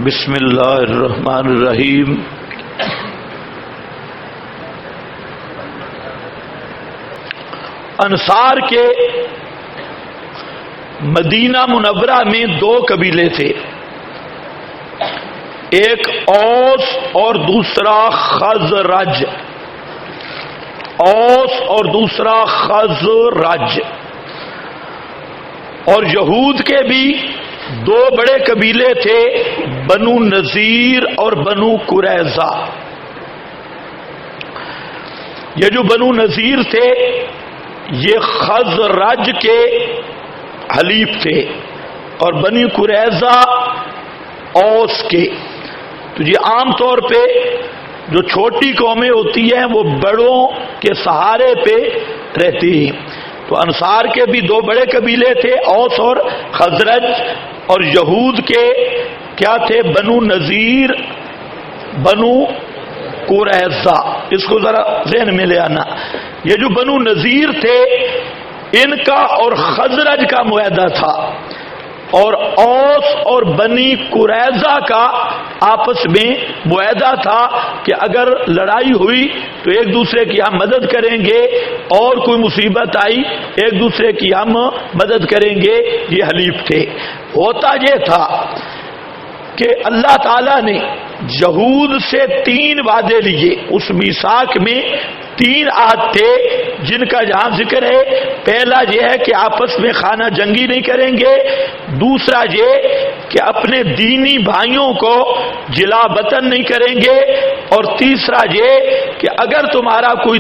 بسم اللہ الرحمن الرحیم۔ انصار کے مدینہ منورہ میں دو قبیلے تھے، ایک اوس اور دوسرا خزرج۔ اوس اور دوسرا خزرج۔ اور یہود کے بھی دو بڑے قبیلے تھے، بنو نذیر اور بنو قریظہ۔ یہ جو بنو نذیر تھے یہ خزرج کے حلیف تھے، اور بنی قریظہ اوس کے۔ تو یہ عام طور پہ جو چھوٹی قومیں ہوتی ہیں وہ بڑوں کے سہارے پہ رہتی ہیں۔ تو انصار کے بھی دو بڑے قبیلے تھے، اوس اور خزرج، اور یہود کے کیا تھے؟ بنو نذیر، بنو قریظہ۔ اس کو ذرا ذہن میں لے آنا۔ یہ جو بنو نذیر تھے ان کا اور خزرج کا معاہدہ تھا، اور اوس اور بنی قریظہ کا آپس میں معاہدہ تھا کہ اگر لڑائی ہوئی تو ایک دوسرے کی ہم مدد کریں گے، اور کوئی مصیبت آئی ایک دوسرے کی ہم مدد کریں گے۔ یہ حلیف تھے۔ ہوتا یہ تھا کہ اللہ تعالیٰ نے یہود سے 3 وعدے لیے۔ اس میثاق میں 3 عہد تھے جن کا جہاں ذکر ہے۔ پہلا یہ ہے کہ آپس میں خانہ جنگی نہیں کریں گے، دوسرا یہ کہ اپنے دینی بھائیوں کو جلا وطن نہیں کریں گے، اور تیسرا یہ کہ اگر تمہارا کوئی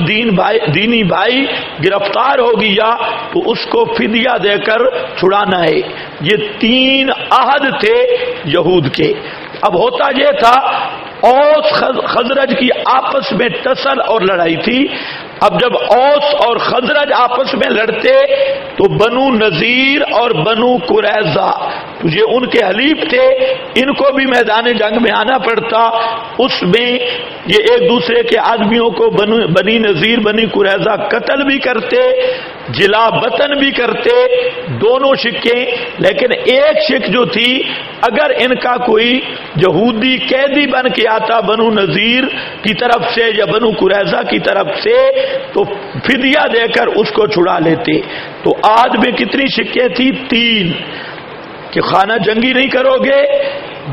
دینی بھائی گرفتار ہو گیا تو اس کو فدیہ دے کر چھڑانا ہے۔ یہ 3 عہد تھے یہود کے۔ اب ہوتا یہ تھا اوس خزرج کی آپس میں ٹسل اور لڑائی تھی۔ اب جب اوس اور خزرج آپس میں لڑتے تو بنو نذیر اور بنو قریظہ تو یہ ان کے حلیف تھے، ان کو بھی میدان جنگ میں آنا پڑتا۔ اس میں یہ ایک دوسرے کے آدمیوں کو بنی نذیر بنی قریظہ قتل بھی کرتے، جلا وطن بھی کرتے، دونوں شکیں۔ لیکن ایک شک جو تھی، اگر ان کا کوئی یہودی قیدی بن کے آتا بنو نذیر کی طرف سے یا بنو قریظہ کی طرف سے تو فدیہ دے کر اس کو چھڑا لیتے۔ تو آج میں کتنی شکیں تھی؟ 3، کہ خانہ جنگی نہیں کرو گے،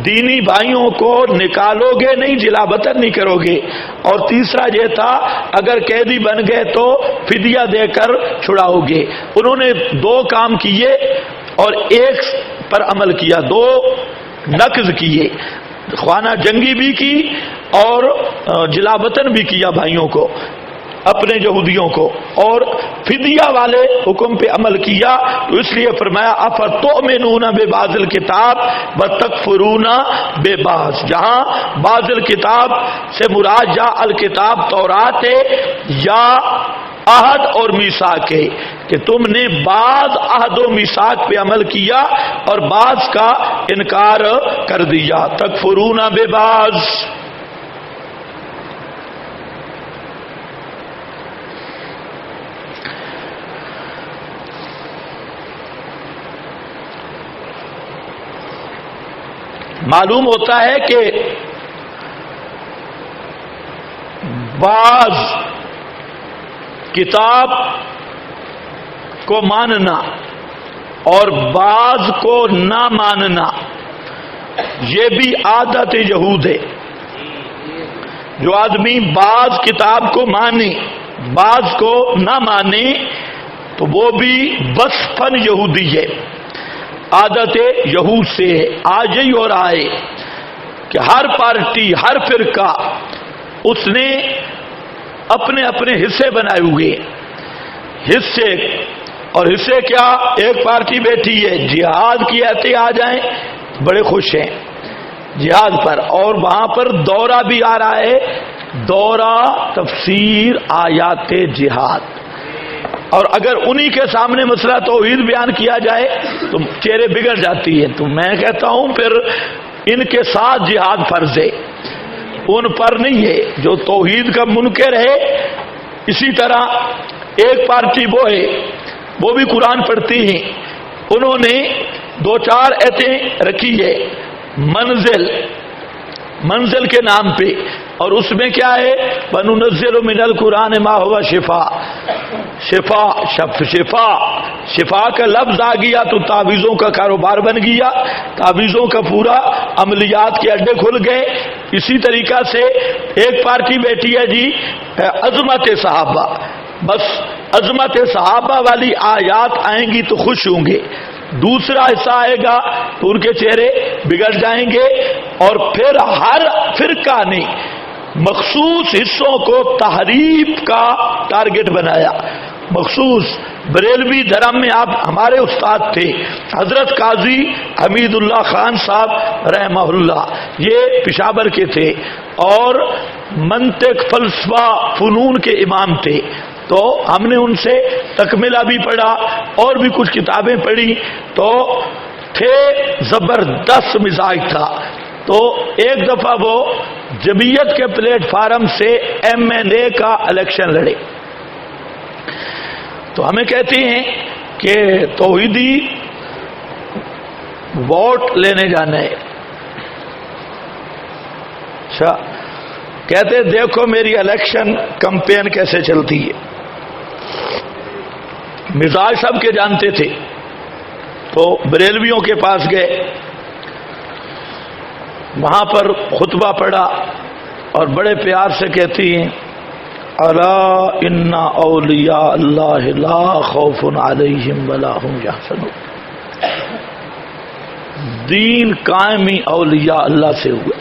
دینی بھائیوں کو نکالو گے نہیں، جلا وطن نہیں کرو گے، اور تیسرا یہ تھا اگر قیدی بن گئے تو فدیہ دے کر چھڑاؤ گے۔ انہوں نے 2 کام کیے اور ایک پر عمل کیا، 2 نقض کیے، خانہ جنگی بھی کی اور جلا وطن بھی کیا بھائیوں کو، اپنے یہودیوں کو، اور فدیہ والے حکم پہ عمل کیا۔ تو اس لیے فرمایا افتؤمنون ببعض الکتاب وتکفرون ببعض۔ جہاں بعض الکتاب سے مراد یا الکتاب تورات ہے یا عہد اور میثاق ہے، کہ تم نے بعض عہد و میثاق پہ عمل کیا اور بعض کا انکار کر دیا۔ تکفرون ببعض۔ معلوم ہوتا ہے کہ بعض کتاب کو ماننا اور بعض کو نہ ماننا یہ بھی عادت یہود ہے۔ جو آدمی بعض کتاب کو مانے بعض کو نہ مانے تو وہ بھی وصفاً یہودی ہے، عادت یہود سے ہے۔ آج یہی ہو رہا ہے کہ ہر پارٹی، ہر فرقہ اس نے اپنے اپنے حصے بنائے ہوئے، حصے، اور حصے کیا؟ ایک پارٹی بیٹھی ہے جہاد کی ایتے آ جائیں بڑے خوش ہیں جہاد پر، اور وہاں پر دورہ بھی آ رہا ہے، دورہ تفسیر آیات جہاد، اور اگر انہی کے سامنے مسئلہ توحید بیان کیا جائے تو چہرے بگڑ جاتی ہے۔ تو میں کہتا ہوں پھر ان کے ساتھ جہاد فرض ہے، ان پر نہیں ہے جو توحید کا منکر ہے۔ اسی طرح ایک پارٹی وہ ہے وہ بھی قرآن پڑھتی ہیں، انہوں نے 2-4 ایتیں رکھی ہے، منزل منزل کے نام پہ، اور اس میں کیا ہے وَنُنَزِّلُ مِنَ الْقُرْآنِ مَا هُوَ شِفَاء، شفا کا لفظ آ گیا تو تعویذوں کا کاروبار بن گیا، تعویذوں کا پورا عملیات کے اڈے کھل گئے۔ اسی طریقہ سے ایک پارٹی بیٹھی ہے جی عظمت صحابہ، بس عظمت صحابہ والی آیات آئیں گی تو خوش ہوں گے، دوسرا حصہ آئے گا تو ان کے چہرے بگڑ جائیں گے، اور پھر ہر فرقہ نے مخصوص حصوں کو تحریف کا ٹارگٹ بنایا۔ مخصوص بریلوی دھرم میں آپ ہمارے استاد تھے حضرت قاضی حمید اللہ خان صاحب رحمہ اللہ، یہ پشاور کے تھے اور منطق فلسفہ فنون کے امام تھے، تو ہم نے ان سے تکملہ بھی پڑھا اور بھی کچھ کتابیں پڑھی، تو تھے زبردست مزاج تھا۔ تو ایک دفعہ وہ جمعیت کے پلیٹ فارم سے MNA کا الیکشن لڑے، تو ہمیں کہتے ہیں کہ توحیدی ووٹ لینے جانا ہے۔ اچھا، کہتے دیکھو میری الیکشن کمپین کیسے چلتی ہے، مزاج سب کے جانتے تھے، تو بریلویوں کے پاس گئے، وہاں پر خطبہ پڑھا اور بڑے پیار سے کہتی ہیں الا ان اولیاء اللہ لا خوف علیہم ولا هم یحزنون، دین قائمی اولیاء اللہ سے ہوا۔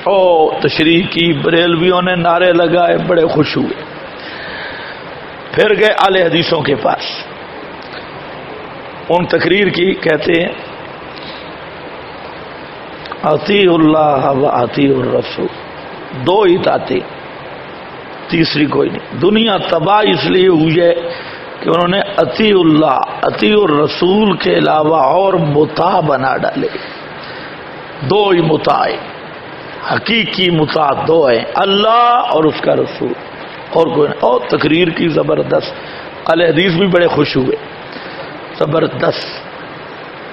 او تشریح کی، بریلویوں نے نعرے لگائے، بڑے خوش ہوئے، پھر گئے اہل حدیثوں کے پاس، ان تقریر کی، کہتے ہیں اطیع اللہ و اطیع الرسول، دو ہی اطاعتیں، تیسری کوئی نہیں۔ دنیا تباہ اس لیے ہوئی ہے کہ انہوں نے اطیع اللہ اطیع الرسول کے علاوہ اور مطاع بنا ڈالے، دو ہی مطاع، حقیقی مطاع دو ہیں، اللہ اور اس کا رسول، اور کوئی نہیں۔ اور تقریر کی زبردست، اہل حدیث بھی بڑے خوش ہوئے، زبردست۔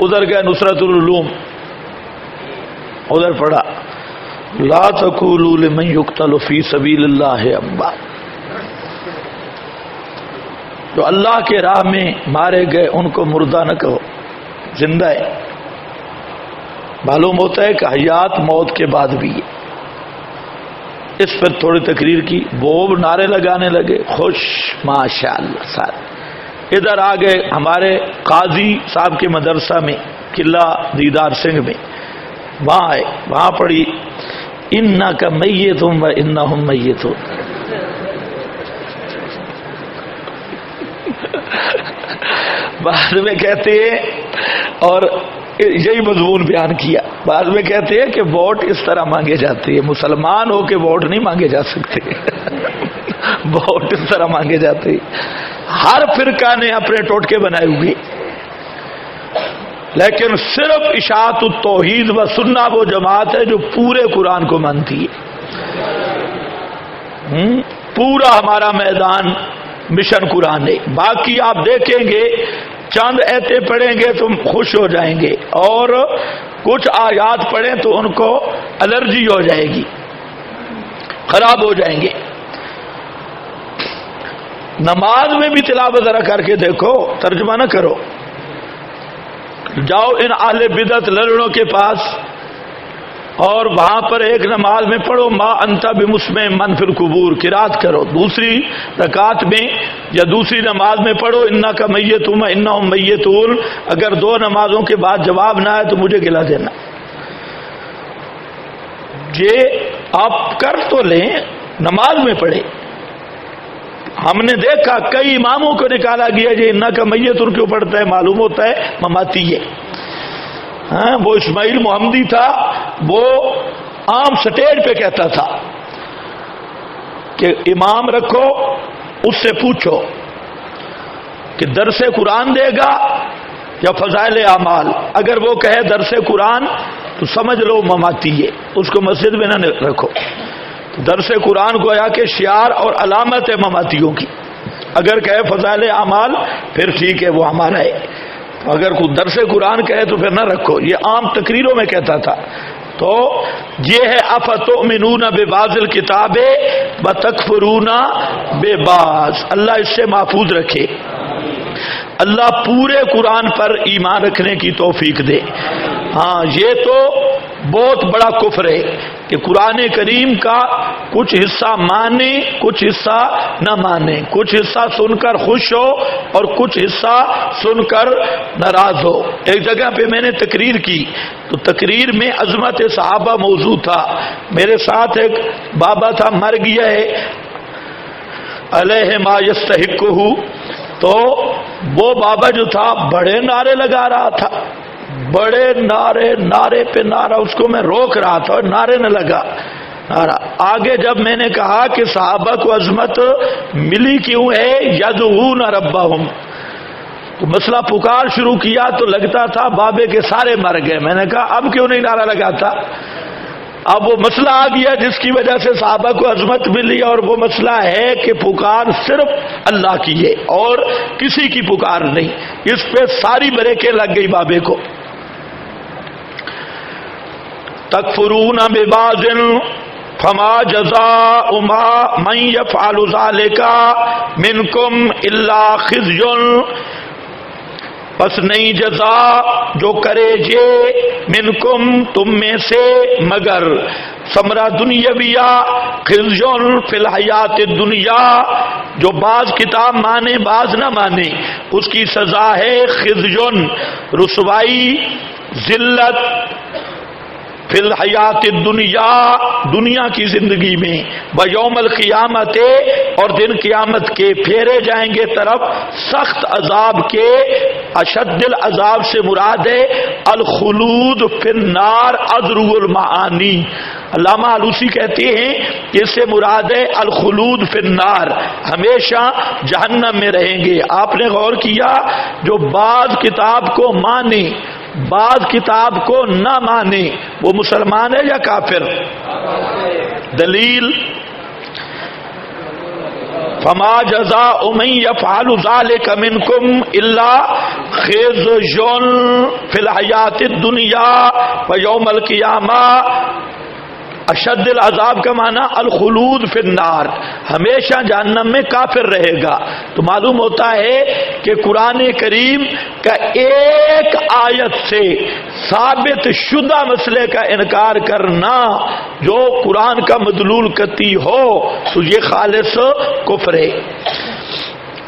ادھر گئے نصرت العلوم، ادھر پڑھا لا تقولوا لمن يقتل في سبيل الله اموات، جو اللہ کے راہ میں مارے گئے ان کو مردہ نہ کہو، زندہ ہے۔ معلوم ہوتا ہے کہ حیات موت کے بعد بھی ہے۔ اس پر تھوڑی تقریر کی، وہ نعرے لگانے لگے، خوش ماشاءاللہ سارے۔ ادھر آ گئے ہمارے قاضی صاحب کے مدرسہ میں، قلعہ دیدار سنگھ میں، وہاں آئے، وہاں پڑھی انک میت و انہم میتون، بعد میں کہتے ہیں، اور یہی مضمون بیان کیا، بعد میں کہتے ہیں کہ ووٹ اس طرح مانگے جاتے ہیں، مسلمان ہو کے ووٹ نہیں مانگے جا سکتے، ووٹ اس طرح مانگے جاتے ہیں۔ ہر فرقہ نے اپنے ٹوٹکے بنائے ہوئے، لیکن صرف اشاعت التوحید و سنہ وہ جماعت ہے جو پورے قرآن کو مانتی ہے۔ پورا ہمارا میدان مشن قرآن ہے۔ باقی آپ دیکھیں گے چند ایتے پڑھیں گے تو خوش ہو جائیں گے، اور کچھ آیات پڑھیں تو ان کو الرجی ہو جائے گی، خراب ہو جائیں گے۔ نماز میں بھی تلاوت ذرا کر کے دیکھو، ترجمہ نہ کرو، جاؤ ان اہل بدعت لڑنوں کے پاس اور وہاں پر ایک نماز میں پڑھو ما انت بمسمع من فی القبور، قرات کرو، دوسری رکعت میں یا دوسری نماز میں پڑھو انک میت و انہم میتون، اگر دو نمازوں کے بعد جواب نہ آئے تو مجھے گلا دینا۔ یہ آپ کر تو لیں، نماز میں پڑھے۔ ہم نے دیکھا کئی اماموں کو نکالا گیا جی انک میتون کیوں پڑھتا ہے، معلوم ہوتا ہے مماتی ہے۔ ہاں، وہ اسماعیل محمدی تھا، وہ عام سٹیج پہ کہتا تھا کہ امام رکھو، اس سے پوچھو کہ درس قرآن دے گا یا فضائل اعمال، اگر وہ کہے درس قرآن تو سمجھ لو مماتی ہے، اس کو مسجد میں نہ رکھو۔ درس قرآن گویا کہ شعار اور علامت ہے مماتیوں کی، اگر کہے فضائل اعمال پھر ٹھیک ہے وہ ہمارا ہے، اگر کوئی درس قرآن کہے تو پھر نہ رکھو۔ یہ عام تقریروں میں کہتا تھا، تو یہ ہے افتؤمنون ببعض الکتاب وتکفرون ببعض. اللہ اس سے محفوظ رکھے. اللہ پورے قرآن پر ایمان رکھنے کی توفیق دے. ہاں یہ تو بہت بڑا کفر ہے کہ قرآن کریم کا کچھ حصہ مانے کچھ حصہ نہ مانے، کچھ حصہ سن کر خوش ہو اور کچھ حصہ سن کر ناراض ہو. ایک جگہ پہ میں نے تقریر کی تو تقریر میں عظمت صحابہ موضوع تھا. میرے ساتھ ایک بابا تھا، مر گیا ہے، علیہ ما یستحقہ. تو وہ بابا جو تھا بڑے نعرے لگا رہا تھا، بڑے نعرے پہ نعرہ، اس کو میں روک رہا تھا اور نعرے نہ لگا نعرہ. آگے جب میں نے کہا کہ صحابہ کو عظمت ملی کیوں ہے، یدعون ربہم، تو مسئلہ پکار شروع کیا تو لگتا تھا بابے کے سارے مر گئے. میں نے کہا اب کیوں نہیں نعرہ لگاتا؟ اب وہ مسئلہ آ گیا جس کی وجہ سے صحابہ کو عظمت ملی، اور وہ مسئلہ ہے کہ پکار صرف اللہ کی ہے اور کسی کی پکار نہیں. اس پہ ساری بریکیں لگ گئی بابے کو. تکفرون ببعض فما جزاء من يفعل ذلك منكم الا خزي، پس نہیں جزا جو کرے یہ منکم تم میں سے مگر ثمرہ دنیاویہ خزیٌ فی الحیات الدنیا، جو بعض کتاب مانے بعض نہ مانے اس کی سزا ہے خزیٌ، رسوائی، ذلت، فی الحیات الدنیا، دنیا کی زندگی میں، بیوم القیامت، اور دن قیامت کے پھیرے جائیں گے طرف سخت عذاب کے. اشد العذاب سے مراد ہے الخلود فی النار اذرو المعانی. علامہ آلوسی کہتے ہیں کہ اس سے مراد ہے الخلود فی النار، ہمیشہ جہنم میں رہیں گے. آپ نے غور کیا جو بعض کتاب کو مانے بعض کتاب کو نہ مانے وہ مسلمان ہے یا کافر؟ دلیل فما جزاء من يفعل ذلك منكم الا خزي في الحیات الدنیا ويوم القیامہ. اشد العذاب کا معنی الخلود فی النار، ہمیشہ جہنم میں کافر رہے گا. تو معلوم ہوتا ہے کہ قرآن کریم کا ایک آیت سے ثابت شدہ مسئلے کا انکار کرنا جو قرآن کا مدلول قطعی ہو تو یہ خالص کفر ہے.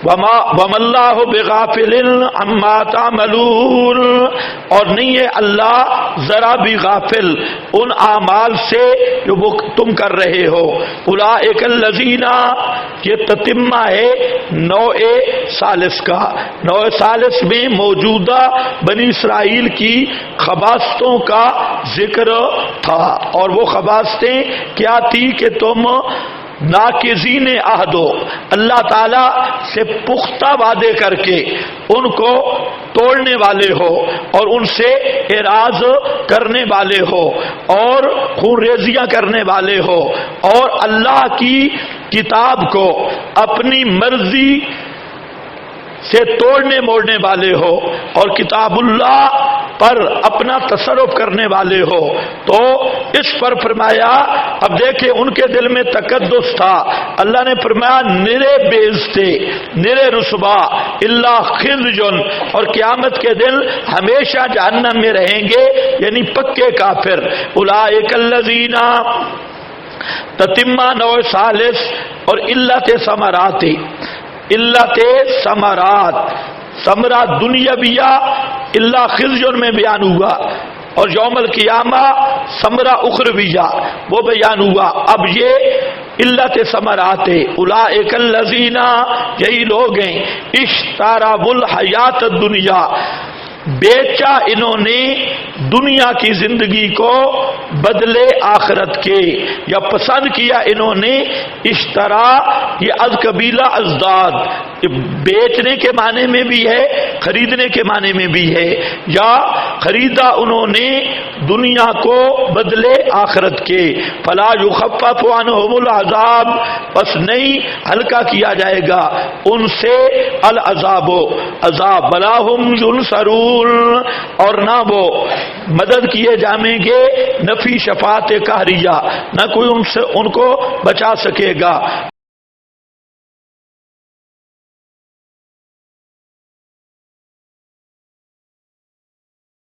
وَمَا اللَّهُ بِغَافِلٍ عَمَّا تَعْمَلُونَ، اور نہیں ہے اللہ ذرا بھی غافل ان اعمال سے جو وہ تم کر رہے ہو. اولئک الذین، یہ تتمہ ہے نوع ثالث کا. نوع ثالث میں موجودہ بنی اسرائیل کی خباستوں کا ذکر تھا، اور وہ خباستیں کیا تھی کہ تم ناقضین عہد ہو، اللہ تعالی سے پختہ وعدے کر کے ان کو توڑنے والے ہو اور ان سے اعراض کرنے والے ہو اور خون ریزیاں کرنے والے ہو اور اللہ کی کتاب کو اپنی مرضی سے توڑنے موڑنے والے ہو اور کتاب اللہ پر اپنا تصرف کرنے والے ہو. تو اس پر فرمایا، اب دیکھیں ان کے دل میں تقدس تھا، اللہ نے فرمایا نرے بیزتے نرے رسوا الا خزیٌ، اور قیامت کے دن ہمیشہ جہنم میں رہیں گے، یعنی پکے کافر. اولئک الذین، تتمہ نوع ثالث اور علت ثمرات، علت ثمرات، ثمرہ دنیاویہ اللہ خزیٌ میں بیان ہوا، اور یوم القیامہ ثمرہ اخرویہ وہ بیان ہوا. اب یہ علت ثمرات، اولئک الذین، یہی لوگ ہیں اشتروا الحیات الدنیا، بیچا انہوں نے دنیا کی زندگی کو بدلے آخرت کے، یا پسند کیا انہوں نے. اشترا یہ از قبیلہ ازداد، بیچنے کے معنی میں بھی ہے خریدنے کے معنی میں بھی ہے، یا خریدا انہوں نے دنیا کو بدلے آخرت کے. فلا یخفف عنہم العذاب، پس نہیں ہلکا کیا جائے گا ان سے العذاب عذاب، ولا ہم ینصرون، اور نہ وہ مدد کیے جائیں گے نفی شفاعت قہریہ، نہ کوئی ان کو بچا سکے گا۔